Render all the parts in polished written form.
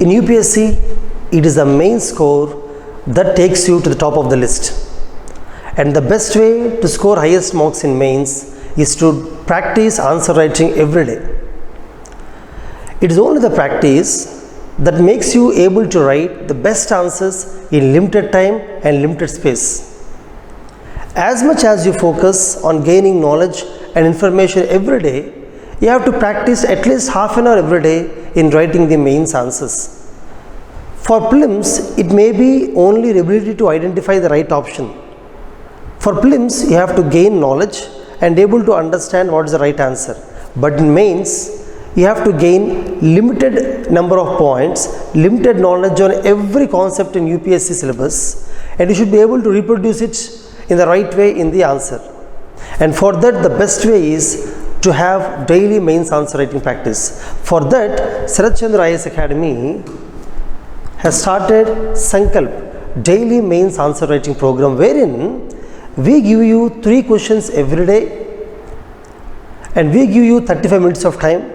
In UPSC, it is the main score that takes you to the top of the list. And the best way to score highest marks in mains is to practice answer writing every day. It is only the practice that makes you able to write the best answers in limited time and limited space. As much as you focus on gaining knowledge and information every day, you have to practice at least half an hour every day in writing the mains answers. For prelims, it may be only the ability to identify the right option. For prelims, you have to gain knowledge and able to understand what is the right answer. But in mains, you have to gain limited number of points, limited knowledge on every concept in UPSC syllabus, and you should be able to reproduce it in the right way in the answer. And for that, the best way is to have daily mains answer writing practice. For that, Sarat Chandra IAS Academy has started Sankalp daily mains answer writing program, wherein we give you 3 questions every day and we give you 35 minutes of time.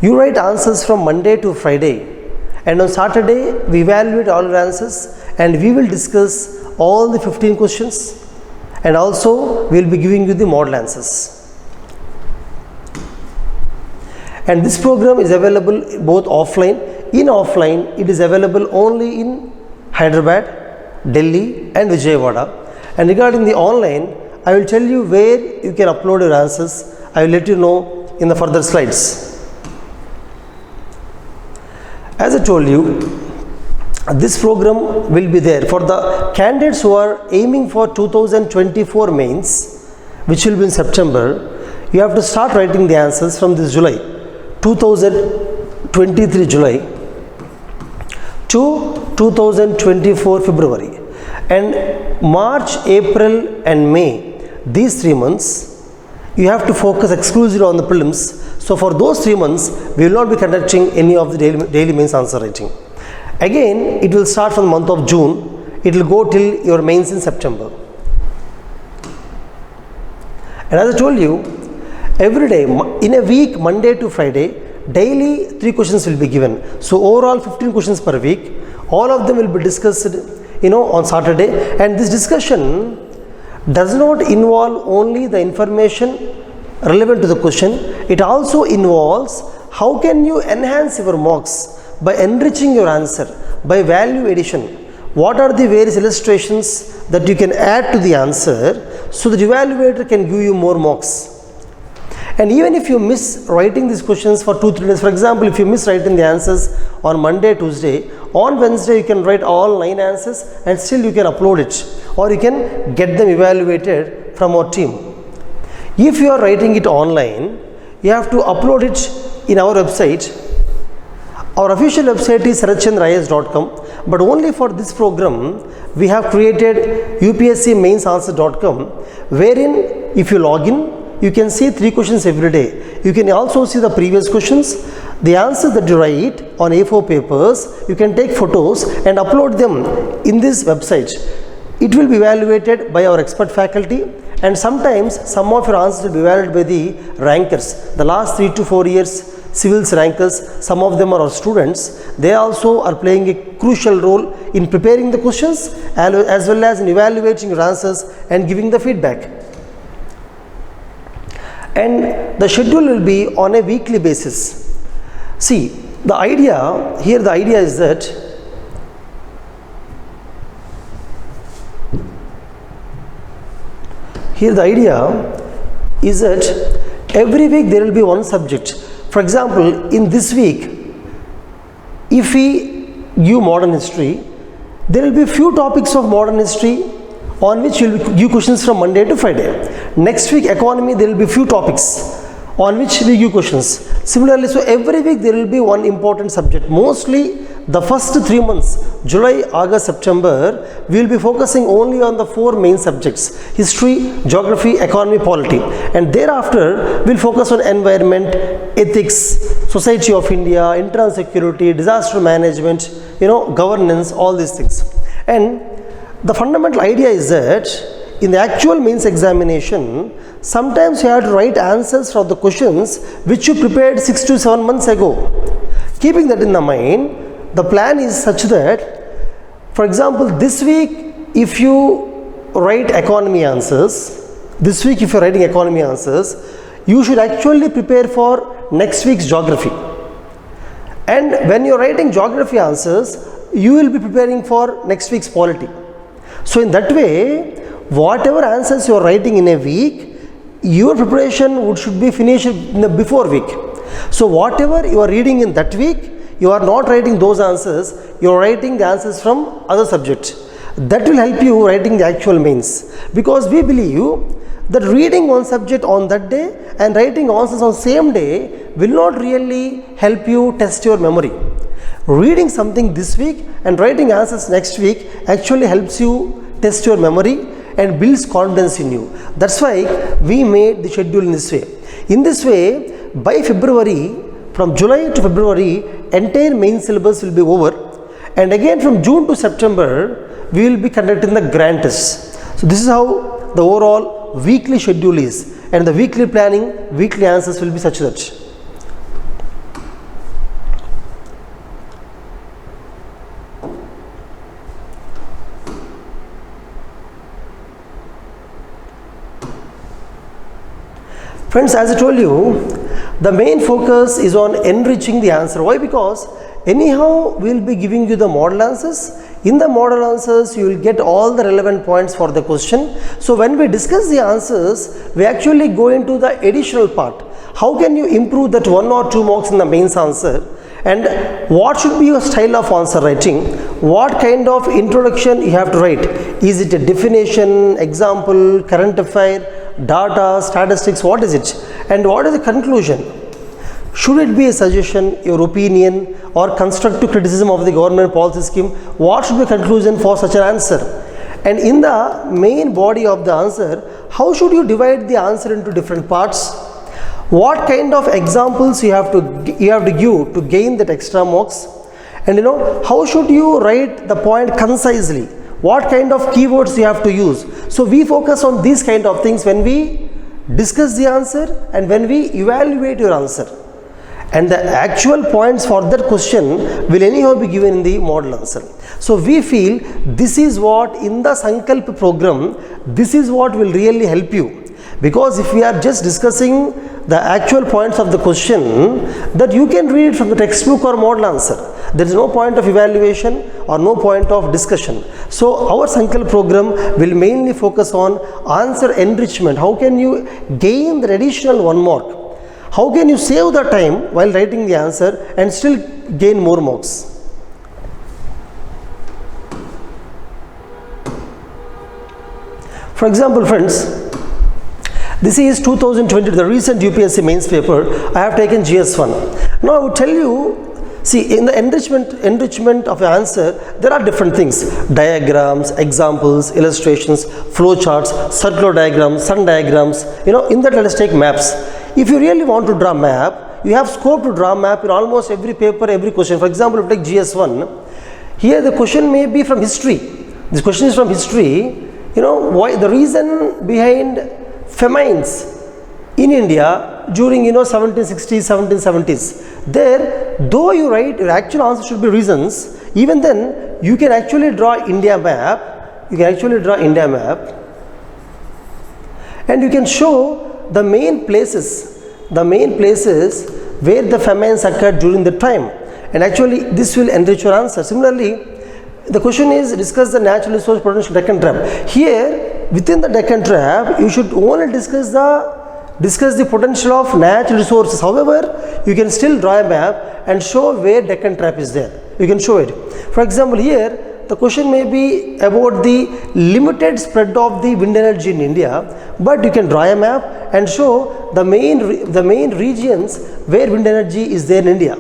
You write answers from Monday to Friday, and on Saturday we evaluate all your answers and we will discuss all the 15 questions, and also we will be giving you the model answers. And this program is available both offline. In offline, it is available only in Hyderabad, Delhi and Vijayawada. And regarding the online, I will tell you where you can upload your answers. I will let you know in the further slides. As I told you, this program will be there for the candidates who are aiming for 2024 mains, which will be in September. You have to start writing the answers from this July, 2023 July to 2024 February. And March, April and May, these 3 months, you have to focus exclusively on the prelims. So for those 3 months, we will not be conducting any of the daily mains answer writing. Again, it will start from the month of June. It will go till your mains in September. And as I told you, every day, in a week, Monday to Friday, daily 3 questions will be given. So overall 15 questions per week. All of them will be discussed, on Saturday. And this discussion does not involve only the information relevant to the question. It also involves how can you enhance your marks by enriching your answer, by value addition. What are the various illustrations that you can add to the answer so that the evaluator can give you more marks. And even if you miss writing these questions for 2-3 days, for example, if you miss writing the answers on Monday, Tuesday, on Wednesday you can write all 9 answers and still you can upload it, or you can get them evaluated from our team. If you are writing it online, you have to upload it in our website. Our official website is saratchandraias.com, but only for this program we have created upscmainsanswer.com, wherein if you log in, you can see 3 questions every day. You can also see the previous questions, the answers that you write on A4 papers. You can take photos and upload them in this website. It will be evaluated by our expert faculty, and sometimes some of your answers will be evaluated by the rankers. The last 3 to 4 years civils rankers, some of them are our students. They also are playing a crucial role in preparing the questions as well as in evaluating your answers and giving the feedback. And the schedule will be on a weekly basis. See, the idea is that every week there will be one subject. For example, in this week, if we give modern history, there will be few topics of modern history on which we will give questions from Monday to Friday. Next week, economy, there will be few topics on which we give questions. Similarly, so every week there will be one important subject. Mostly the first 3 months, July, August, September, we will be focusing only on the 4 main subjects: history, geography, economy, polity. And thereafter, we will focus on environment, ethics, society of India, internal security, disaster management, governance, all these things. And the fundamental idea is that in the actual mains examination, sometimes you have to write answers for the questions which you prepared 6 to 7 months ago. Keeping that in the mind, the plan is such that, for example, this week if you write economy answers, you should actually prepare for next week's geography. And when you are writing geography answers, you will be preparing for next week's polity. So in that way, whatever answers you are writing in a week, your preparation should be finished in the before week. So whatever you are reading in that week, you are not writing those answers, you are writing the answers from other subjects. That will help you writing the actual mains, because we believe that reading one subject on that day and writing answers on same day will not really help you test your memory. Reading something this week and writing answers next week actually helps you test your memory and builds confidence in you. That's why we made the schedule in this way. In this way, by February, from July to February, entire main syllabus will be over, and again from June to September, we will be conducting the grand tests. So this is how the overall weekly schedule is, and the weekly planning, weekly answers will be such that. Friends, as I told you, the main focus is on enriching the answer. Why? Because anyhow we will be giving you the model answers. In the model answers, you will get all the relevant points for the question. So when we discuss the answers, we actually go into the additional part. How can you improve that 1 or 2 marks in the mains answer? And what should be your style of answer writing? What kind of introduction you have to write? Is it a definition, example, current affair, data, statistics? What is it? And what is the conclusion? Should it be a suggestion, your opinion, or constructive criticism of the government policy scheme? What should be the conclusion for such an answer? And in the main body of the answer, how should you divide the answer into different parts? What kind of examples you have to give to gain that extra marks? And how should you write the point concisely? What kind of keywords you have to use? So we focus on these kind of things when we discuss the answer and when we evaluate your answer. And the actual points for that question will anyhow be given in the model answer. So we feel this is what in the Sankalp program, this is what will really help you. Because if we are just discussing the actual points of the question, that you can read from the textbook or model answer. There is no point of evaluation or no point of discussion. So our Sankalp program will mainly focus on answer enrichment. How can you gain the additional 1 mark? How can you save the time while writing the answer and still gain more marks? For example, friends, this is 2020, the recent UPSC mains paper. I have taken GS1. Now I would tell you, see, in the enrichment of an answer, there are different things: diagrams, examples, illustrations, flow charts, circular diagrams, sun diagrams. In that, let us take maps. If you really want to draw map, you have scope to draw map in almost every paper, every question. For example, if you take GS1, here the question may be from history. This question is from history. Why the reason behind famines in India during 1760s, 1770s. There, though you write your actual answer should be reasons, even then you can actually draw India map. And you can show the main places where the famines occurred during the time. And actually this will enrich your answer. Similarly, the question is discuss the natural resource potential Deccan Trap. Here, within the Deccan Trap, you should only discuss the potential of natural resources. However, you can still draw a map and show where Deccan Trap is there. You can show it. For example, here the question may be about the limited spread of the wind energy in India, but you can draw a map and show the main regions where wind energy is there in India.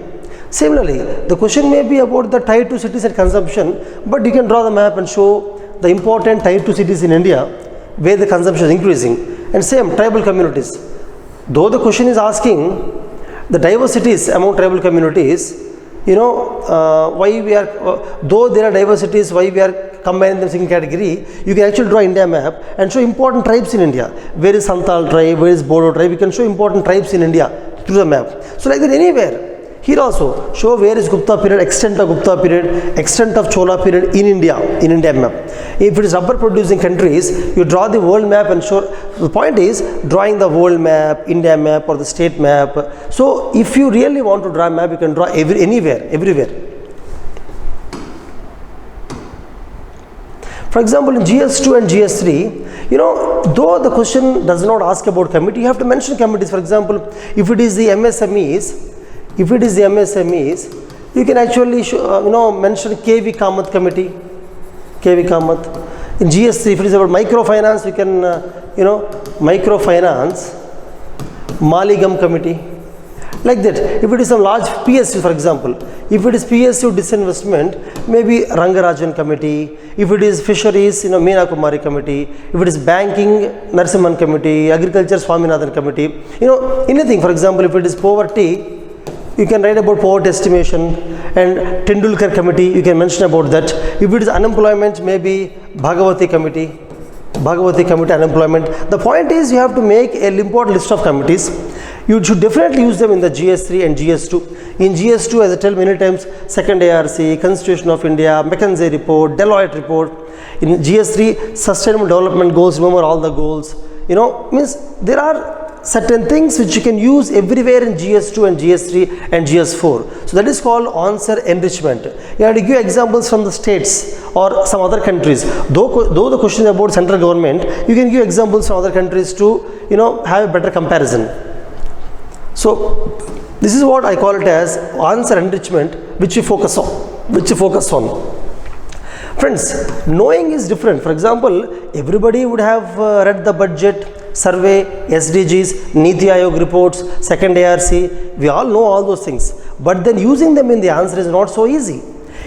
Similarly, the question may be about the tier 2 cities and consumption, but you can draw the map and show the important tier 2 cities in India where the consumption is increasing. And same, tribal communities. Though the question is asking the diversities among tribal communities, why we are, though there are diversities, why we are combining them in single category, you can actually draw India map and show important tribes in India. Where is Santal tribe, where is Bodo tribe, you can show important tribes in India through the map. So like that, anywhere Here also show where is Gupta period, extent of Gupta period, extent of Chola period in India map. If it is rubber producing countries, you draw the world map and show. The point is drawing the world map, India map or the state map. So if you really want to draw a map, you can draw anywhere, everywhere. For example, in GS2 and GS3, though the question does not ask about committee, you have to mention committees. For example, if it is the MSMEs, you can actually mention KV Kamath committee, KV Kamath. In GS3, if it is about microfinance, you can, microfinance, Maligam committee. Like that. If it is some large PSU, for example, if it is PSU disinvestment, maybe Rangarajan committee. If it is fisheries, Meena Kumari committee. If it is banking, Narsimhan committee. Agriculture, Swaminathan committee. Anything. For example, if it is poverty, you can write about poverty estimation, and Tendulkar committee, you can mention about that. If it is unemployment, maybe Bhagavati committee, unemployment. The point is you have to make a important list of committees. You should definitely use them in the GS3 and GS2. In GS2, as I tell many times, second ARC, Constitution of India, McKinsey report, Deloitte report. In GS3, sustainable development goals, remember all the goals. Means there are certain things which you can use everywhere in GS2 and GS3 and GS4. So that is called answer enrichment. You have to give examples from the states or some other countries. Though the question is about central government, you can give examples from other countries to have a better comparison. So this is what I call it as answer enrichment, which you focus on. Friends, knowing is different. For example, everybody would have read the budget, survey, SDGs, Niti Aayog reports, second ARC. We all know all those things. But then using them in the answer is not so easy.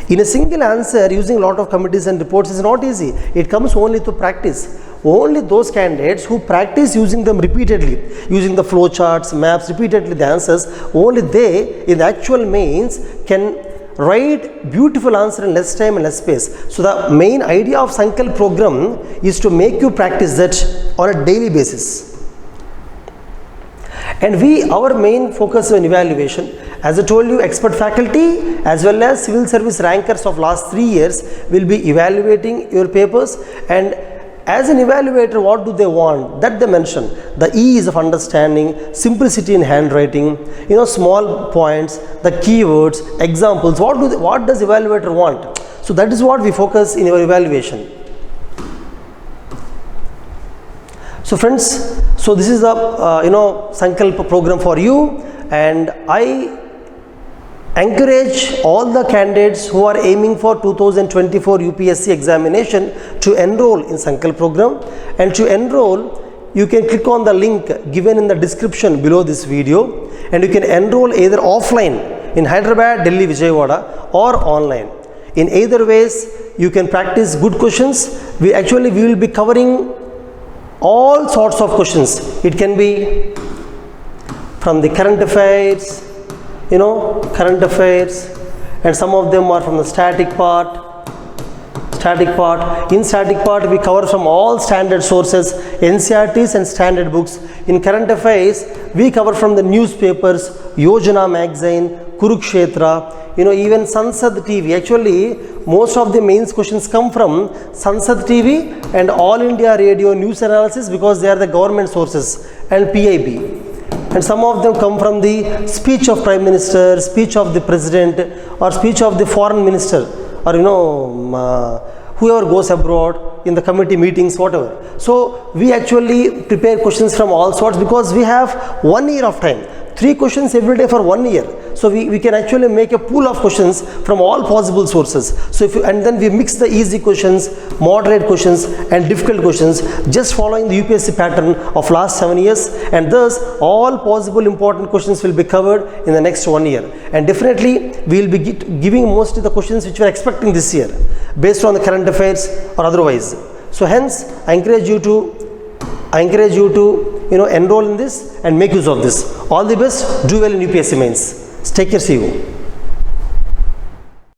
In a single answer, using a lot of committees and reports is not easy. It comes only to practice. Only those candidates who practice using them repeatedly, using the flow charts, maps, repeatedly the answers, only they in the actual mains can write beautiful answer in less time and less space. So the main idea of Sankalp program is to make you practice that on a daily basis. And our main focus on evaluation, as I told you, expert faculty as well as civil service rankers of last 3 years will be evaluating your papers, and as an evaluator, what do they want? That they mention. The ease of understanding, simplicity in handwriting, small points, the keywords, examples. What does evaluator want? So that is what we focus in our evaluation. So friends, so this is the Sankalp program for you, and I encourage all the candidates who are aiming for 2024 UPSC examination to enroll in Sankalp program. And to enroll, you can click on the link given in the description below this video, and you can enroll either offline in Hyderabad, Delhi, Vijayawada, or online. In either ways, you can practice good questions. We will be covering all sorts of questions. It can be from the current affairs, and some of them are from the static part. In static part, we cover from all standard sources, NCERTs and standard books. In current affairs, we cover from the newspapers, Yojana magazine, Kurukshetra, even Sansad TV. Actually, most of the mains questions come from Sansad TV and All India Radio News Analysis, because they are the government sources, and PIB. And some of them come from the speech of Prime Minister, speech of the President, or speech of the Foreign Minister, or whoever goes abroad in the committee meetings, whatever. So we actually prepare questions from all sorts, because we have 1 year of time. 3 questions every day for 1 year. So we can actually make a pool of questions from all possible sources. So and then we mix the easy questions, moderate questions, and difficult questions, just following the UPSC pattern of last 7 years. And thus all possible important questions will be covered in the next 1 year. And definitely we will be giving mostly the questions which we are expecting this year, based on the current affairs or otherwise. So hence, I encourage you to enroll in this and make use of this. All the best. Do well in UPSC mains. Take care. See you.